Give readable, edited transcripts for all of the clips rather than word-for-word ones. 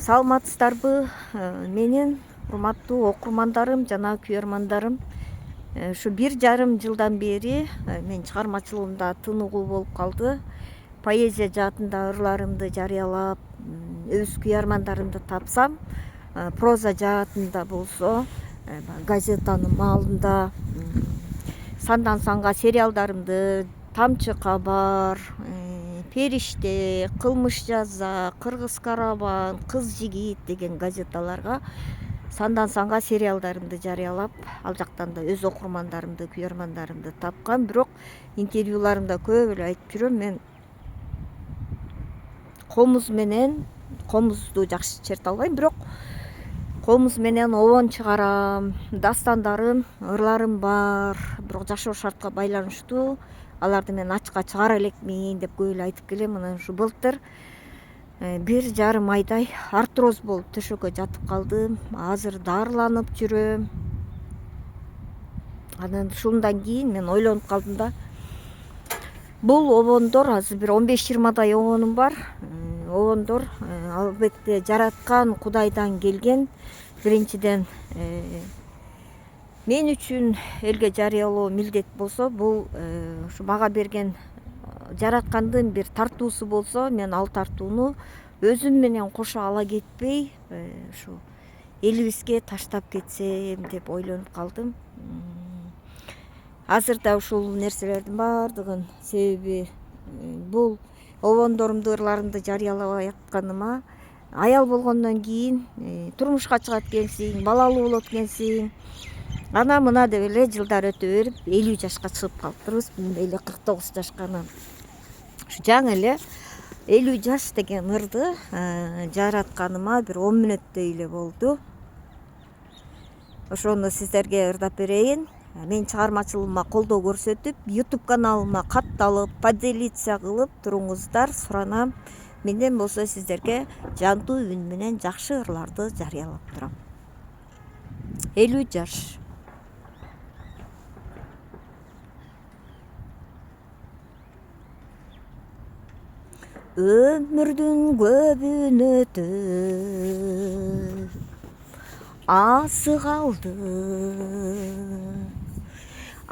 Саламатсыздарбы? Менин урматтуу окурмандарым жана күйөрмандарым. Ушу 1,5 жылдан бери мен чыгармачылыгымда тыныгуу болуп калды. Поэзия жаатында ырларымды жарыялап, өз күйөрмандарымды тапсам, проза жаатында болсо газетанын маалында сандан санга сериалдарымды Тамчы кабар, Периште, Кылмыш жаза, Кыргыз караван, Кыз жигит деген газеталарга сандан санга сериалдарымды жарыялап, ал жактан да өз окурмандарымды, күйөрмандарымды тапкан. Бирок интервьюларымда көп эле айтып жүрөм, мен комуз менен комузду жакшы черте албайм, бирок комуз менен обон чыгарам, дастандарым, ырларым бар, бирок жашоо шартка байланыштуу. Аларды мен ачыкка чыгара элекмин деп көп эле айтып келем. Мына ушу былтыр 1,5 айдай артроз болуп төшөккө жатып калдым. Азыр дарыланып жүрөм. Анан ушундан кийин мен ойлонуп калдым да, бул обондор азыр бир 15-20дай обонум бар. Обондор албетте жараткан Кудайдан келген. Биринчиден мен үчүн элге жарыялоо милдет болсо, бул ушу мага берген жараткандын бир тартуусу болсо, мен ал тартууну өзүм менен кошо ала кетпей, ушу элибизге таштап кетсем деп ойлонуп калдым. Азырда ушул нерселердин баардыгын себеби бул обондорумду, ырларымды жарыялабай атканыма. Аял болгондон кийин турмушка чыгат экенсиң, балалуу болот экенсиң. Ана мына деп эле жылдар өтө берип 50 жашка чыгып калыптырбыз. Мындай эле 49 жашка. Ушу жаңы эле 50 жаш деген ырды жаратканыма бир 10 мүнөттөй эле болду. Ошону сиздерге ырдап берейин. Мен чыгармачылыгыма колдоо көрсөтүп, YouTube каналыма катталып, поделиться кылып туруңуздар, суранам. Менден болсо сиздерге жандуу үн менен жакшы ырларды жарыялап турам. 50 жаш. Өмүрдүн көбүн өтөп азы калды,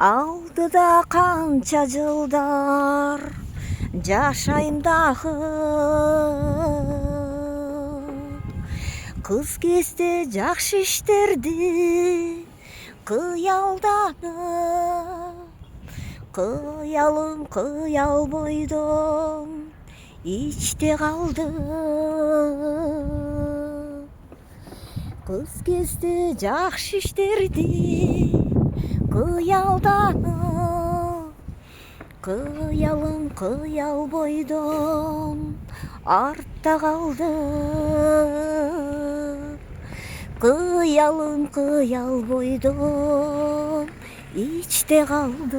алдыда канча жылдар жашайм дагы. Кыз кезде жакшы иштерди кыялданып, кыялым кыял бойдон ичте калды. Кыз кезде жакшы иштерди кыялданып, кыялым кыял бойдон артта калды. Кыялым кыял бойдон ичте калды.